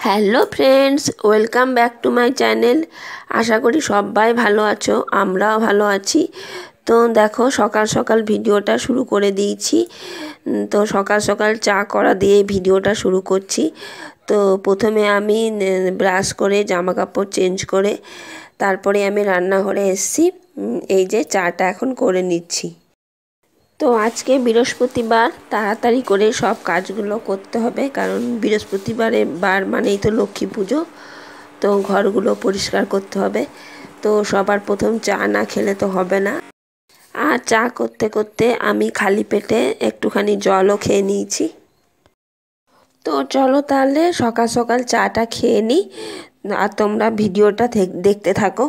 Hello friends, welcome back to my channel. আশা করি সবাই ভালো আছো, আমরাও ভালো আছি। তো দেখো, সকাল সকাল ভিডিওটা শুরু করে দিয়েছি। তো সকাল সকাল চা করা দিয়ে ভিডিওটা শুরু করছি। তো প্রথমে আমি ব্রাশ করে জামা কাপড় চেঞ্জ করে তারপরে আমি রান্নাঘরে এসেছি। এই যে চাটা এখন করে নিচ্ছি। তো আজকে বৃহস্পতিবার, তাড়াতাড়ি করে সব কাজগুলো করতে হবে, কারণ বৃহস্পতিবারে বার মানেই তো লক্ষ্মী পুজো। তো ঘরগুলো পরিষ্কার করতে হবে। তো সবার প্রথম চা না খেলে তো হবে না। আর চা করতে করতে আমি খালি পেটে একটুখানি জলও খেয়ে নিয়েছি। তো চলো তাহলে সকাল সকাল চাটা খেয়ে নিই, আর তোমরা ভিডিওটা দেখতে থাকো।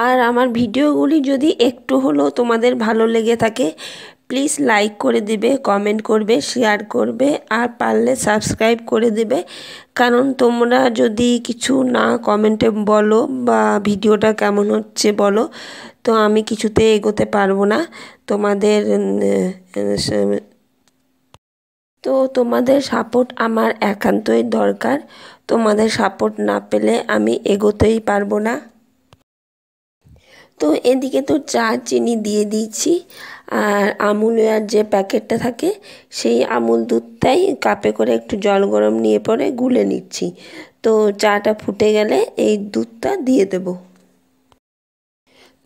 আর আমার ভিডিওগুলি যদি একটু হলেও তোমাদের ভালো লেগে থাকে, প্লিজ লাইক করে দিবে, কমেন্ট করবে, শেয়ার করবে, আর পারলে সাবস্ক্রাইব করে দেবে। কারণ তোমরা যদি কিছু না কমেন্টে বলো বা ভিডিওটা কেমন হচ্ছে বলো, তো আমি কিছুতে এগোতে পারবো না। তোমাদের সাপোর্ট আমার একান্তই দরকার। তোমাদের সাপোর্ট না পেলে আমি এগোতেই পারবো না। তো এদিকে তো চা চিনি দিয়ে দিয়েছি, আর আমুলের যে প্যাকেটটা থাকে সেই আমুল দুধটাই কাপে করে একটু জল গরম নিয়ে পরে গুলে নিচ্ছি। তো চাটা ফুটে গেলে এই দুধটা দিয়ে দেব।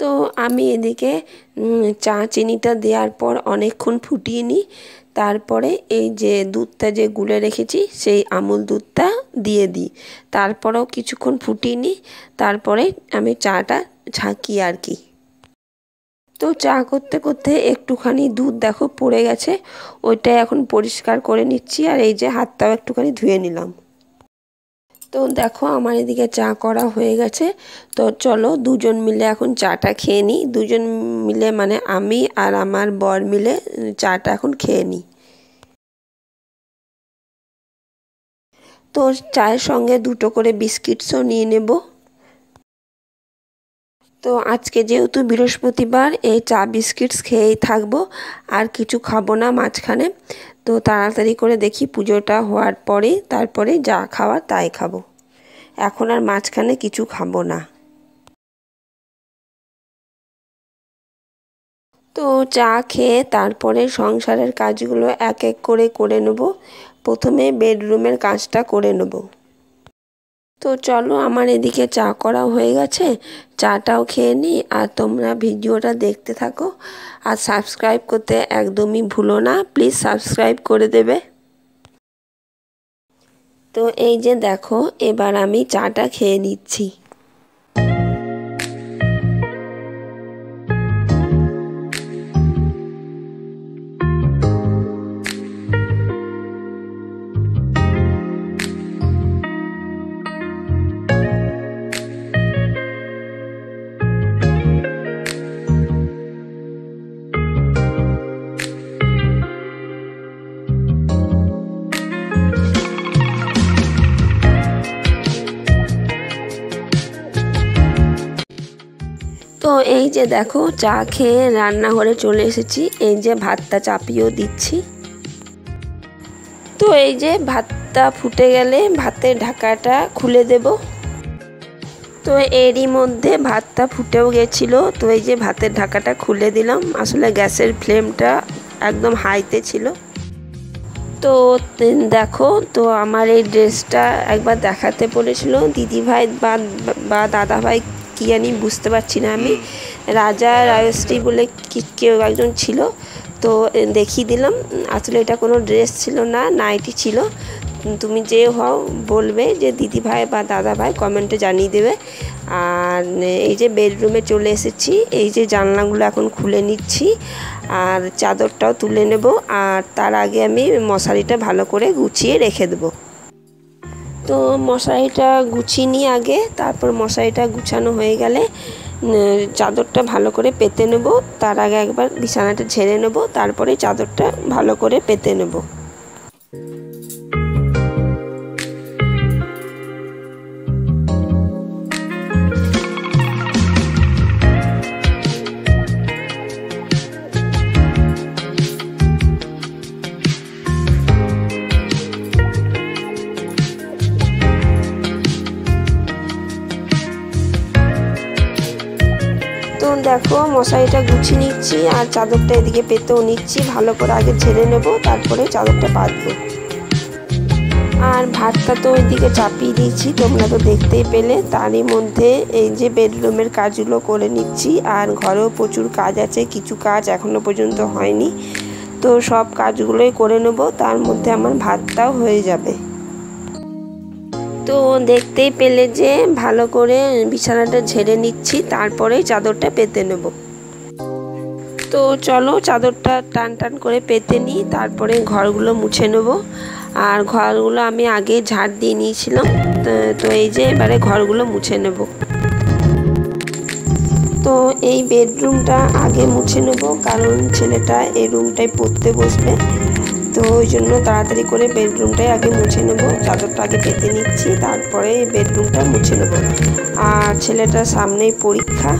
তো আমি এদিকে চা চিনিটা দেওয়ার পর অনেকক্ষণ ফুটিয়ে নিই। তারপরে এই যে দুধটা যে গুলে রেখেছি সেই আমুল দুধটা দিয়ে দিই। তারপরেও কিছুক্ষণ ফুটিয়ে নিই, তারপরে আমি চাটা ছাঁকি আর কি। তো চা করতে করতে একটুখানি দুধ দেখো পড়ে গেছে, ওইটাই এখন পরিষ্কার করে নিচ্ছি। আর এই যে হাতটাও একটুখানি ধুয়ে নিলাম। তো দেখো আমার এদিকে চা করা হয়ে গেছে। তো চলো দুজন মিলে এখন চাটা খেয়ে নিই। দুজন মিলে মানে আমি আর আমার বর মিলে চাটা এখন খেয়ে নিই। তো চায়ের সঙ্গে দুটো করে বিস্কিটসও নিয়ে নেব। তো আজকে যেহেতু বৃহস্পতিবার, এই চা বিস্কিটস খেয়েই থাকবো, আর কিছু খাবো না মাঝখানে। তো তাড়াতাড়ি করে দেখি পুজোটা হওয়ার পরে তারপরে যা খাওয়ার তাই খাবো। এখন আর মাঝখানে কিছু খাবো না। তো চা খেয়ে তারপরে সংসারের কাজগুলো এক এক করে করে নেব। প্রথমে বেডরুমের কাজটা করে নেব। তো চলো আমার এদিকে চা করা হয়ে গেছে, চাটাও খেয়ে নিই, আর তোমরা ভিডিওটা দেখতে থাকো। আর সাবস্ক্রাইব করতে একদমই ভুলো না, প্লিজ সাবস্ক্রাইব করে দেবে। তো এই যে দেখো, এবার আমি চাটা খেয়ে নিচ্ছি। তো এই যে দেখো, চা খেয়ে রান্নাঘরে চলে এসেছি। এই যে ভাতটা চাপিয়েও দিচ্ছি। তো এই যে ভাতটা ফুটে গেলে ভাতের ঢাকাটা খুলে দেব। তো এরই মধ্যে ভাতটা ফুটেও গেছিলো। তো এই যে ভাতের ঢাকাটা খুলে দিলাম। আসলে গ্যাসের ফ্লেমটা একদম হাইতে ছিল। তো দেখো, তো আমার এই ড্রেসটা একবার দেখাতে বলেছিল দিদিভাই বা দাদাভাই, কি জানি বুঝতে পারছি না আমি। রাজা রায়শ্রী বলে কেউ একজন ছিল। তো দেখিয়ে দিলাম। আসলে এটা কোনো ড্রেস ছিল না, নাইটি ছিল। তুমি যে হও বলবে যে দিদিভাই বা দাদাভাই, কমেন্টে জানিয়ে দেবে। আর এই যে বেডরুমে চলে এসেছি। এই যে জানলাগুলো এখন খুলে নিচ্ছি, আর চাদরটাও তুলে নেব। আর তার আগে আমি মশারিটা ভালো করে গুছিয়ে রেখে দেবো। তো মশারিটা গুছিয়ে নিই আগে, তারপর মশারিটা গুছানো হয়ে গেলে চাদরটা ভালো করে পেতে নেব। তার আগে একবার বিছানাটা ঝেড়ে নেব, তারপরে চাদরটা ভালো করে পেতে নেব। তো দেখো মশারিটা গুছিয়ে নিচ্ছি আর চাদরটা এদিকে পেতেও নিচ্ছি, ভালো করে আগে ঝেড়ে নেব, তারপরে চাদরটা পাতবো। আর ভাতটা তো ওইদিকে চাপিয়ে দিয়েছি, তোমরা তো দেখতেই পেলে। তারই মধ্যে এই যে বেডরুমের কাজগুলো করে নিচ্ছি। আর ঘরেও প্রচুর কাজ আছে, কিছু কাজ এখনো পর্যন্ত হয়নি, তো সব কাজগুলোই করে নেব, তার মধ্যে আমার ভাতটাও হয়ে যাবে। তো দেখতেই পেলে যে ভালো করে বিছানাটা ঝেড়ে নিচ্ছি, তারপরে চাদরটা পেতে নেব। তো চলো চাদরটা টান টান করে পেতে নিই, তারপরে ঘরগুলো মুছে নেব। আর ঘরগুলো আমি আগে ঝাড় দিয়ে নিয়েছিলাম, তো এই যে এবারে ঘরগুলো মুছে নেব। তো এই বেডরুমটা আগে মুছে নেব, কারণ ছেলেটা এই রুমটায় পড়তে বসবে, তো ওই জন্য তাড়াতাড়ি করে বেডরুমটাই আগে মুছে নেব। চাদরটা আগে পেতে নিচ্ছি, তারপরে বেডরুমটা মুছে নেব। আর ছেলেটার সামনেই পরীক্ষা।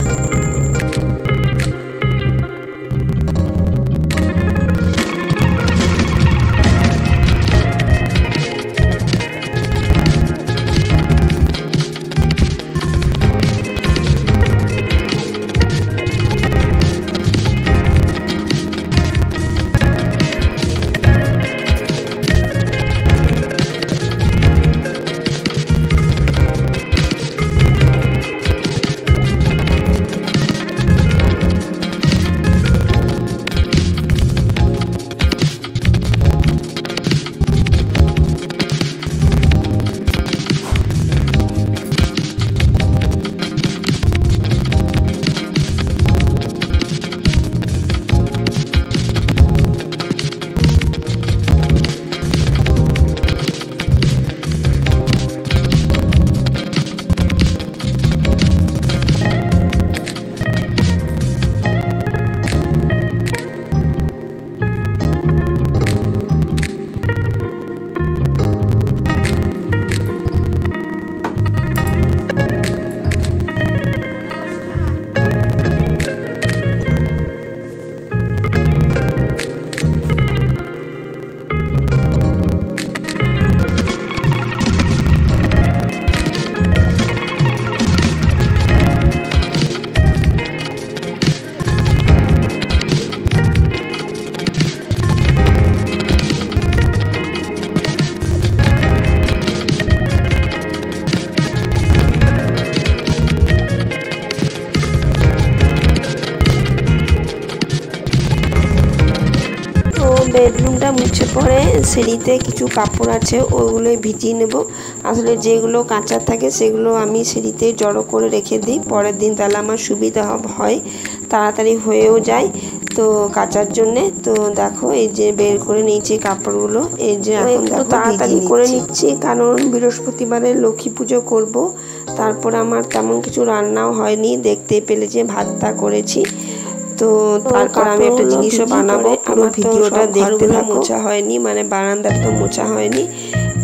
বেডরুমটা মুছে পরে সিঁড়িতে কিছু কাপড় আছে, ওগুলোই ভিজিয়ে নেব। আসলে যেগুলো কাঁচা থাকে সেগুলো আমি সিঁড়িতে জড়ো করে রেখে দিই, পরের দিন তাহলে আমার সুবিধা হয়, তাড়াতাড়ি হয়েও যায় তো কাচার জন্যে। তো দেখো এই যে বের করে নিয়েছি কাপড়গুলো, এই যে এখন দেখো তাড়াতাড়ি করে নিচ্ছি, কারণ বৃহস্পতিবারে লক্ষ্মী পুজো করব। তারপর আমার তেমন কিছু রান্নাও হয়নি, দেখতেই পেলে যে ভাতটা করেছি। তো তারপর আমি একটা জিনিসও বানাবো, পুরো ভিডিওটা দেখতে থাকো। মোছা হয়নি, মানে বারান্দাটা তো মোছা হয়নি,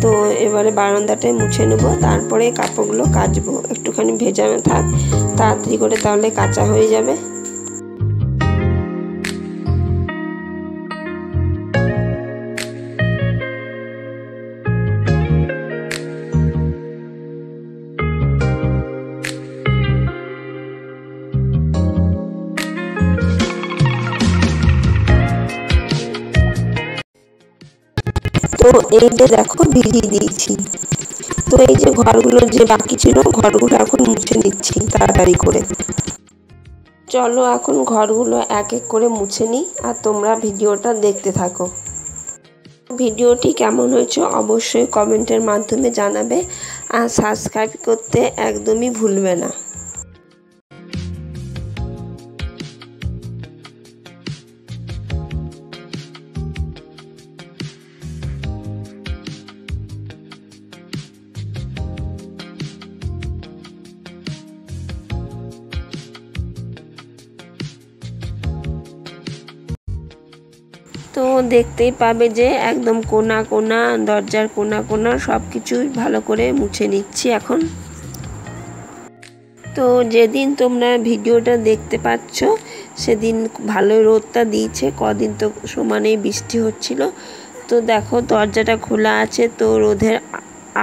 তো এবারে বারান্দাটাই মুছে নেবো, তারপরে কাপড়গুলো কাচবো। একটুখানি ভেজানো থাক, তাড়াতাড়ি করে তাহলে কাঁচা হয়ে যাবে। তো এই যে দেখো ভিজিয়ে দিয়েছি। তো এই যে ঘরগুলো যে বাকি ছিল, ঘরগুলো এখন মুছে নিচ্ছি তাড়াতাড়ি করে। চলো এখন ঘরগুলো এক এক করে মুছে নিই, আর তোমরা ভিডিওটা দেখতে থাকো। ভিডিওটি কেমন হয়েছে অবশ্যই কমেন্টের মাধ্যমে জানাবে, আর সাবস্ক্রাইব করতে একদমই ভুলবে না। তো দেখতেই পাবে যে একদম কোনা কোনা, দরজার কোনা কোনা সব কিছুই ভালো করে মুছে নিচ্ছি এখন। তো যেদিন তোমরা ভিডিওটা দেখতে পাচ্ছ সেদিন ভালোই রোদটা দিয়েছে, কদিন তো সমানেই বৃষ্টি হচ্ছিল। তো দেখো দরজাটা খোলা আছে, তো রোদের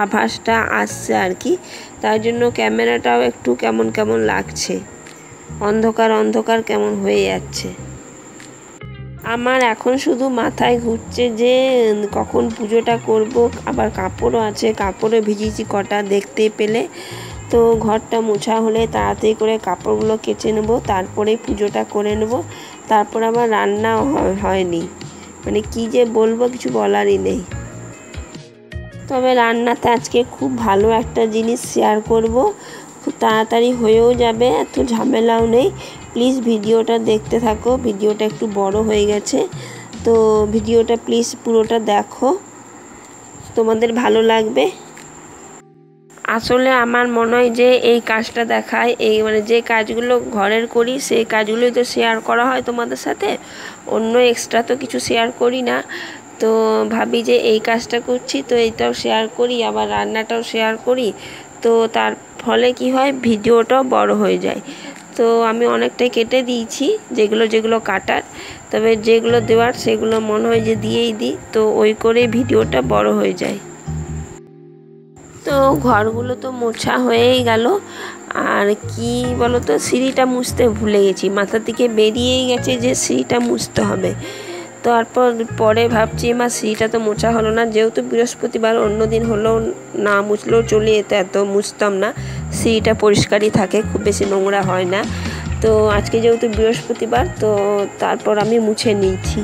আভাসটা আসছে আর কি, তার জন্য ক্যামেরাটাও একটু কেমন কেমন লাগছে। অন্ধকার অন্ধকার কেমন হয়ে যাচ্ছে। আমার এখন শুধু মাথায় ঘুরছে যে কখন পুজোটা করব, আবার কাপড়ও আছে, কাপড়ে ভিজিয়েছি কটা দেখতে পেলে। তো ঘরটা মোছা হলে তাড়াতাড়ি করে কাপড়গুলো কেচে নেব, তারপরে পুজোটা করে নেব। তারপর আবার রান্নাও হয়নি, মানে কি যে বলবো কিছু বলারই নেই। তবে রান্নাতে আজকে খুব ভালো একটা জিনিস শেয়ার করব, খুব তাড়াতাড়ি হয়েও যাবে, এত ঝামেলাও নেই। প্লিজ ভিডিওটা দেখতে থাকো, ভিডিওটা একটু বড় হয়ে গেছে, তো ভিডিওটা প্লিজ পুরোটা দেখো, তোমাদের ভালো লাগবে। আসলে আমার মনে হয় যে এই কাজটা দেখায়, এই মানে যে কাজগুলো ঘরের করি সেই কাজগুলোই তো শেয়ার করা হয় তোমাদের সাথে, অন্য এক্সট্রা তো কিছু শেয়ার করি না। তো ভাবি যে এই কাজটা করছি তো এইটাও শেয়ার করি, আবার রান্নাটাও শেয়ার করি, তো তার ফলে কি হয় ভিডিওটাও বড় হয়ে যায়। তো আমি অনেকটাই কেটে দিয়েছি যেগুলো যেগুলো কাটার, তবে যেগুলো দেওয়ার সেগুলো মনে হয় যে দিয়েই দিই, তো ওই করে ভিডিওটা বড় হয়ে যায়। তো ঘরগুলো তো মোছা হয়েই গেল, আর কি বলো তো, সিঁড়িটা মুছতে ভুলে গেছি, মাথা থেকে বেরিয়েই গেছে যে সিঁড়িটা মুছতে হবে। তারপর পরে ভাবছি মা সিঁড়িটা তো মোছা হলো না, যেহেতু বৃহস্পতিবার, অন্য দিন হলেও না মুছলেও চলে যেত, এত মুছতাম না, সিঁড়িটা পরিষ্কারই থাকে, খুব বেশি নোংরা হয় না। তো আজকে যেহেতু বৃহস্পতিবার, তো তারপর আমি মুছে নিয়েছি।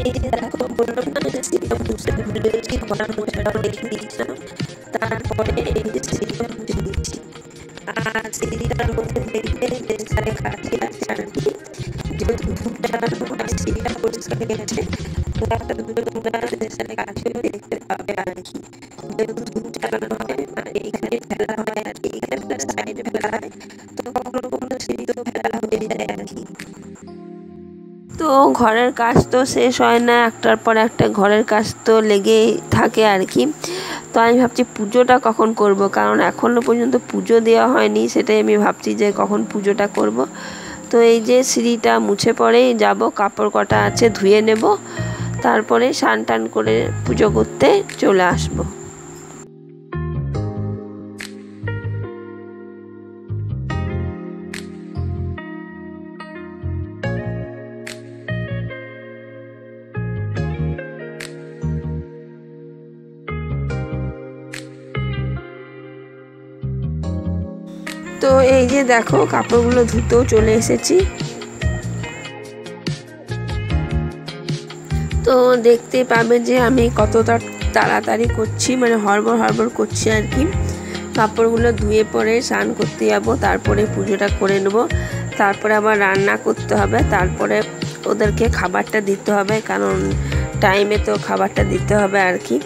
এই যে দেখো বললাম না যে সিঁড়িটা মুছতে ভুলে গেছি, ঘর মোছাটাও রেখে দিয়েছিলাম, তারপরে এই যে সিঁড়িটা মুছে দিচ্ছি। আর সিঁড়িটার মধ্যে দেখবে বেশ সারে কাঠি আছে আর কি, যেহেতু ধূপ জ্বালানো হয় সিঁড়িটা পরিষ্কার গেছে, তো একটা দুটো তোমরা বেশ সারে কাঠিও দেখতে পাবে আর কি, যেহেতু ধূপ জ্বালানো হয় মানে এইখানে ফেলা হয় আর কি, এখানে সাইডে ফেলা হয়, তো কখনো কখনো সিঁড়িতেও ফেলা হয়ে যায় আর কি। তো ঘরের কাজ তো শেষ হয় না, একটার পর একটা ঘরের কাজ তো লেগেই থাকে আর কি। তো আমি ভাবছি পুজোটা কখন করব, কারণ এখনও পর্যন্ত পুজো দেওয়া হয়নি, সেটাই আমি ভাবছি যে কখন পুজোটা করব। তো এই যে সিঁড়িটা মুছে পরেই যাব, কাপড় কটা আছে ধুয়ে নেব, তারপরে স্নান টান করে পুজো করতে চলে আসবো। তো এই যে দেখো কাপড়গুলো ধুতেও চলে এসেছি। তো দেখতে পাবে যে আমি কতটা তাড়াতাড়ি করছি, মানে হড়বড় করছি আর কি। কাপড়গুলো ধুয়ে পরে স্নান করতে যাবো, তারপরে পুজোটা করে নেব, তারপরে আবার রান্না করতে হবে, তারপরে ওদেরকে খাবারটা দিতে হবে, কারণ টাইমে তো খাবারটা দিতে হবে আর কি।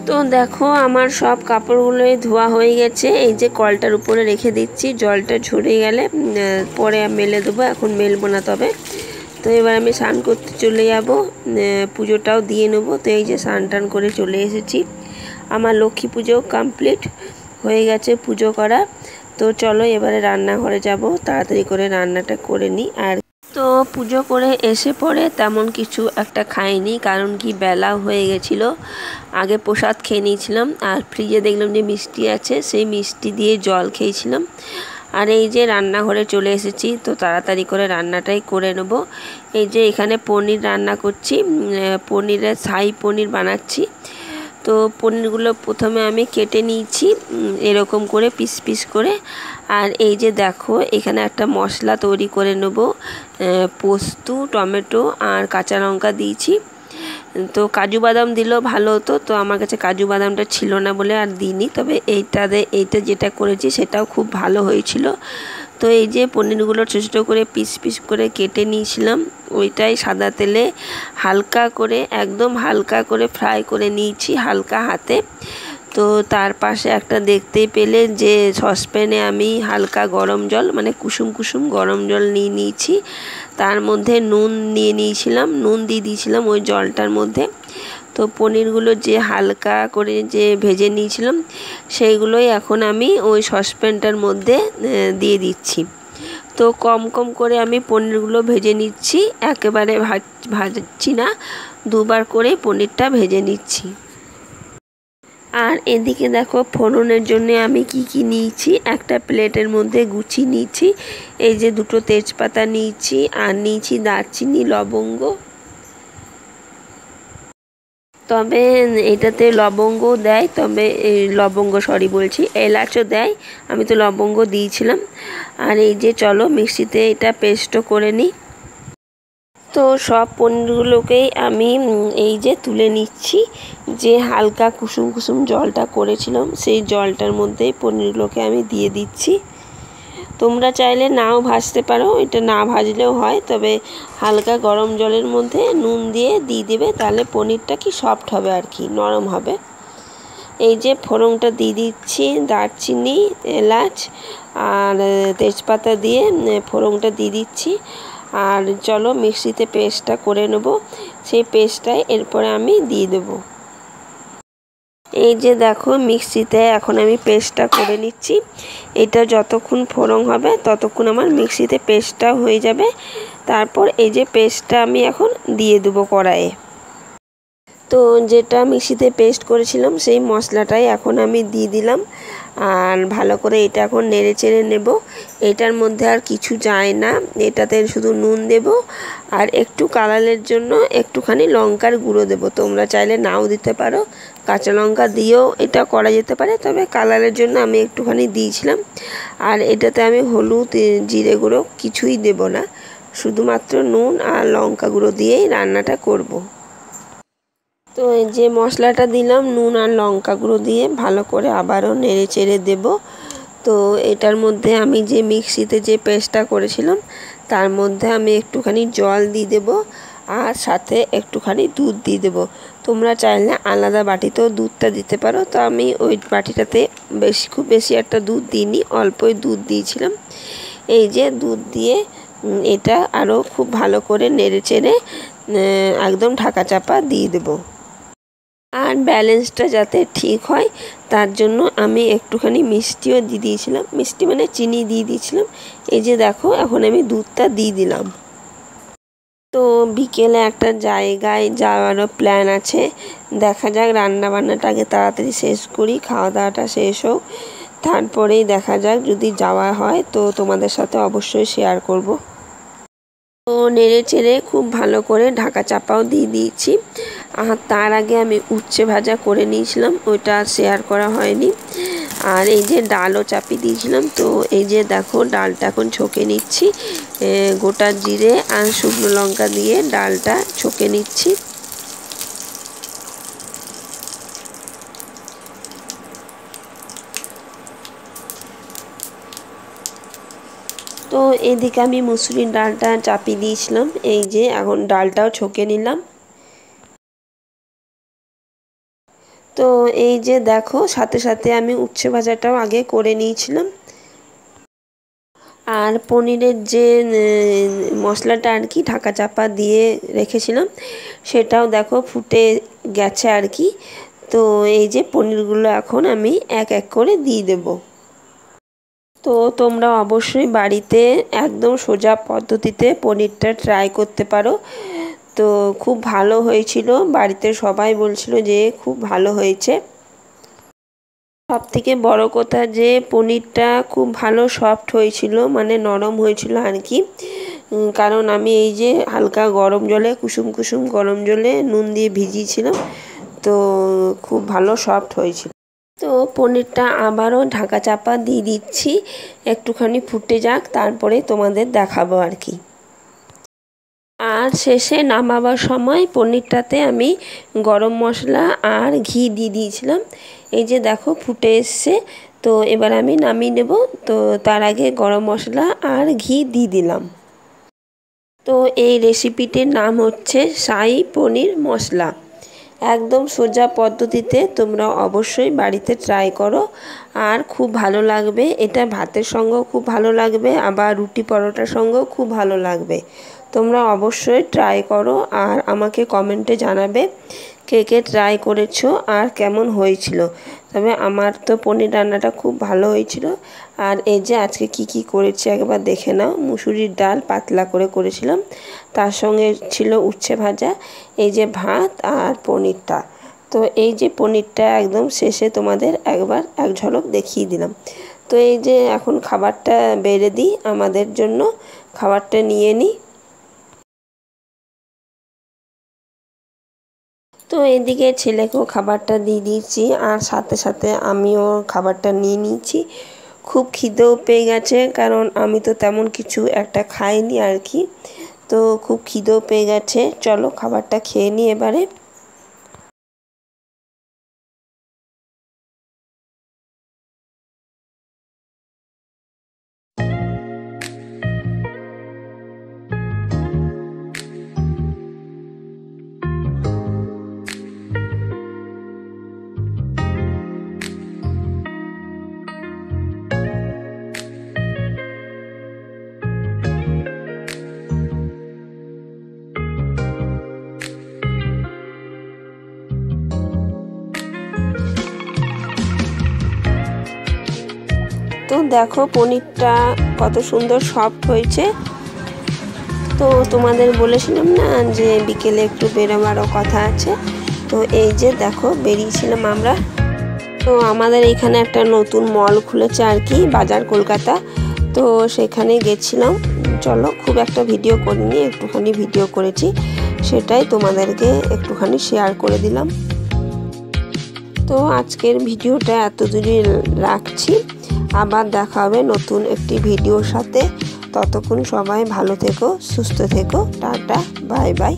তো দেখো আমার সব কাপড়গুলোই ধোয়া হয়ে গেছে। এই যে কলটার উপরে রেখে দিচ্ছি, জলটা ঝরে গেলে পরে মেলে দেবো, এখন মেলবো না। তবে তো এবার আমি স্নান করতে চলে যাব, পুজোটাও দিয়ে নেবো। তো এই যে স্নান টান করে চলে এসেছি, আমার লক্ষ্মী পুজো কমপ্লিট হয়ে গেছে পুজো করা। তো চলো এবারে রান্নাঘরে যাব, তাড়াতাড়ি করে রান্নাটা করে নিই। আর তো পুজো করে এসে পরে তেমন কিছু একটা খাইনি, কারণ কি বেলা হয়ে গেছিলো। আগে প্রসাদ খেয়ে নিয়েছিলাম, আর ফ্রিজে দেখলাম যে মিষ্টি আছে, সেই মিষ্টি দিয়ে জল খেয়েছিলাম। আর এই যে রান্নাঘরে চলে এসেছি, তো তাড়াতাড়ি করে রান্নাটাই করে নেব। এই যে এখানে পনির রান্না করছি, পনিরের শাহী পনির বানাচ্ছি। তো পনিরগুলো প্রথমে আমি কেটে নিয়েছি এরকম করে পিস পিস করে। আর এই যে দেখো এখানে একটা মশলা তৈরি করে নেব, পোস্ত, টমেটো আর কাঁচা লঙ্কা দিয়েছি। তো কাজু বাদাম দিলেও ভালো হতো, তো আমার কাছে কাজু বাদামটা ছিল না বলে আর দিইনি। তবে এইটা যেটা করেছি সেটাও খুব ভালো হয়েছিল। তো এই যে পনিরগুলো ছোটো ছোটো করে পিস পিস করে কেটে নিয়েছিলাম, ওইটাই সাদা তেলে হালকা করে, একদম হালকা করে ফ্রাই করে নিয়েছি হালকা হাতে। তো তার পাশে একটা দেখতেই পেলে যে সসপ্যানে আমি হালকা গরম জল, মানে কুসুম কুসুম গরম জল নিয়ে নিয়েছি। তার মধ্যে নুন নিয়ে নিয়েছিলাম, নুন দিয়ে দিয়েছিলাম ওই জলটার মধ্যে। তো পনিরগুলো যে হালকা করে যে ভেজে নিয়েছিলাম, সেইগুলোই এখন আমি ওই সসপ্যানটার মধ্যে দিয়ে দিচ্ছি। তো কম কম করে আমি পনিরগুলো ভেজে নিচ্ছি, একেবারে ভাজছি না, দুবার করে পনিরটা ভেজে নিচ্ছি। আর এদিকে দেখো ফোড়নের জন্য আমি কি নিয়েছি, একটা প্লেটের মধ্যে গুছিয়ে নিয়েছি। এই যে দুটো তেজপাতা নিয়েছি, আর নিয়েছি দারচিনি, লবঙ্গ। তবে এটাতে লবঙ্গও দেয়, তবে এলাচও দেয়, আমি তো লবঙ্গ দিয়েছিলাম। আর এই যে চলো মিক্সিতে এটা পেস্টও করে নিই। তো সব পনিরগুলোকেই আমি এই যে তুলে নিচ্ছি, যে হালকা কুসুম কুসুম জলটা করেছিলাম সেই জলটার মধ্যেই পনিরগুলোকে আমি দিয়ে দিচ্ছি। তোমরা চাইলে নাও ভাজতে পারো, এটা না ভাজলেও হয়, তবে হালকা গরম জলের মধ্যে নুন দিয়ে দেবে, তাহলে পনিরটা কি সফট হবে আর কি, নরম হবে। এই যে ফোড়নটা দিয়ে দিচ্ছি, দারচিনি, এলাচ আর তেজপাতা দিয়ে ফোড়নটা দিয়ে দিচ্ছি। আর চলো মিক্সিতে পেস্টটা করে নেব, সেই পেস্টটাই এরপরে আমি দিয়ে দেবো। এই যে দেখো মিক্সিতে এখন আমি পেস্টটা করে নিচ্ছি। এটা যতক্ষণ ফোড়ন হবে ততক্ষণ আমার মিক্সিতে পেস্টটা হয়ে যাবে। তারপর এই যে পেস্টটা আমি এখন দিয়ে দেবো কড়াইয়ে। তো যেটা মিক্সিতে পেস্ট করেছিলাম সেই মশলাটাই এখন আমি দিয়ে দিলাম, আর ভালো করে এটা এখন নেড়ে চেড়ে নেব। এটার মধ্যে আর কিছু যায় না, এটাতে শুধু নুন দেব, আর একটু কালারের জন্য একটুখানি লঙ্কার গুঁড়ো দেব। তোমরা চাইলে নাও দিতে পারো, কাঁচা লঙ্কা দিয়েও এটা করা যেতে পারে, তবে কালারের জন্য আমি একটুখানি দিয়েছিলাম। আর এটাতে আমি হলুদ, জিরে গুঁড়ো কিছুই দেব না, শুধুমাত্র নুন আর লঙ্কা গুঁড়ো দিয়েই রান্নাটা করব। তো এই যে মশলাটা দিলাম নুন আর লঙ্কা গুঁড়ো দিয়ে ভালো করে আবারও নেড়ে চেড়ে দেব। তো এটার মধ্যে আমি যে মিক্সিতে যে পেস্টটা করেছিলাম তার মধ্যে আমি একটুখানি জল দিয়ে দেব, আর সাথে একটুখানি দুধ দিয়ে দেব। তোমরা চাইলে আলাদা বাটিতেও দুধটা দিতে পারো, তো আমি ওই বাটিটাতে খুব বেশি একটা দুধ দিইনি, অল্পই দুধ দিয়েছিলাম। এই যে দুধ দিয়ে এটা আরও খুব ভালো করে নেড়ে চেড়ে একদম ঢাকা চাপা দিয়ে দেবো। আর ব্যালেন্সটা যাতে ঠিক হয় তার জন্য আমি একটুখানি মিষ্টিও দিয়ে দিয়েছিলাম, মিষ্টি মানে চিনি দিয়ে দিয়েছিলাম। এই যে দেখো এখন আমি দুধটা দিয়ে দিলাম। তো বিকেলে একটা জায়গায় যাওয়ারও প্ল্যান আছে, দেখা যাক, রান্না বান্নাটা আগে তাড়াতাড়ি শেষ করি, খাওয়া দাওয়াটা শেষ হোক, তারপরেই দেখা যাক, যদি যাওয়া হয় তো তোমাদের সাথে অবশ্যই শেয়ার করব। তো নেড়ে চেড়ে খুব ভালো করে ঢাকা চাপাও দিয়ে দিয়েছি। আর তার আগে আমি উচ্ছে ভাজা করে নিয়েছিলাম, ওইটা শেয়ার করা হয়নি। আর এই যে ডালও চাপিয়ে দিয়েছিলাম। তো এই যে দেখো ডালটা এখন ছকে নিচ্ছি, গোটা জিরে আর শুকনো লঙ্কা দিয়ে ডালটা ছকে নিচ্ছি। তো এদিকে আমি মুসুরির ডালটা চাপিয়ে দিয়েছিলাম, এই যে এখন ডালটাও ছকে নিলাম। তো তো এই যে দেখো সাথে সাথে আমি উচ্ছে ভাজাটাও আগে করে নিয়েছিলাম। আর পনিরের যে মশলাটা আর কি ঢাকা চাপা দিয়ে রেখেছিলাম সেটাও দেখো ফুটে গেছে আর কি। তো এই যে পনিরগুলো এখন আমি এক এক করে দিয়ে দেব। তো তোমরা অবশ্যই বাড়িতে একদম সোজা পদ্ধতিতে পনিরটা ট্রাই করতে পারো। তো খুব ভালো হয়েছিল, বাড়িতে সবাই বলছিল যে খুব ভালো হয়েছে। সবথেকে বড় কথা যে পনিরটা খুব ভালো সফট হয়েছিল, মানে নরম হয়েছিল আর কি। কারণ আমি এই যে হালকা গরম জলে কুসুম কুসুম গরম জলে নুন দিয়ে ভিজিয়েছিলাম, তো খুব ভালো সফট হয়েছিল। তো পনিরটা আবারও ঢাকা চাপা দিয়ে দিচ্ছি, একটুখানি ফুটে যাক, তারপরে তোমাদের দেখাবো আর কি। আর শেষে নামাবার সময় পনিরটাতে আমি গরম মশলা আর ঘি দিয়ে দিয়েছিলাম। এই যে দেখো ফুটে এসছে, তো এবার আমি নামিয়ে নেব। তো তার আগে গরম মশলা আর ঘি দিয়ে দিলাম। তো এই রেসিপিটির নাম হচ্ছে শাহী পনির মশলা। একদম সোজা পদ্ধতিতে তোমরা অবশ্যই বাড়িতে ট্রাই করো, আর খুব ভালো লাগবে। এটা ভাতের সঙ্গেও খুব ভালো লাগবে, আবার রুটি পরোটার সঙ্গেও খুব ভালো লাগবে। তোমরা অবশ্যই ট্রাই করো আর আমাকে কমেন্টে জানাবে কে কে ট্রাই করেছো আর কেমন হয়েছিল। তবে আমার তো পনির রান্নাটা খুব ভালো হয়েছিল। আর এই যে আজকে কি করেছি একবার দেখে নাও। মুসুরির ডাল পাতলা করে করেছিলাম, তার সঙ্গে ছিল উচ্ছে ভাজা, এই যে ভাত আর পনিরটা। তো এই যে পনিরটা একদম শেষে তোমাদের একবার এক ঝলক দেখিয়ে দিলাম। তো এই যে এখন খাবারটা বেড়ে দিই, আমাদের জন্য খাবারটা নিয়ে নিই। তো এদিকে ছেলেকেও খাবারটা দিয়ে দিয়েছি, আর সাথে সাথে আমিও খাবারটা নিয়ে নিয়েছি। খুব খিদেও পেয়ে গেছে, কারণ আমি তো তেমন কিছু একটা খাইনি আর কি। তো খুব খিদেও পেয়ে গেছে, চলো খাবারটা খেয়ে নিই এবারে। তো দেখো পনিরটা কত সুন্দর সফট হয়েছে। তো তোমাদের বলেছিলাম না যে বিকেলে একটু বেরোবারও কথা আছে। তো এই যে দেখো বেরিয়েছিলাম আমরা। তো আমাদের এখানে একটা নতুন মল খুলেছে আর কি, বাজার কলকাতা। তো সেখানে গেছিলাম। চলো, খুব একটা ভিডিও করিনি, একটুখানি ভিডিও করেছি, সেটাই তোমাদেরকে একটুখানি শেয়ার করে দিলাম। তো আজকের ভিডিওটা এত দূরই রাখছি, আবার দেখা হবে নতুন একটি ভিডিওর সাথে। ততক্ষণ সবাই ভালো থেকো, সুস্থ থেকো, টাটা, বাই বাই।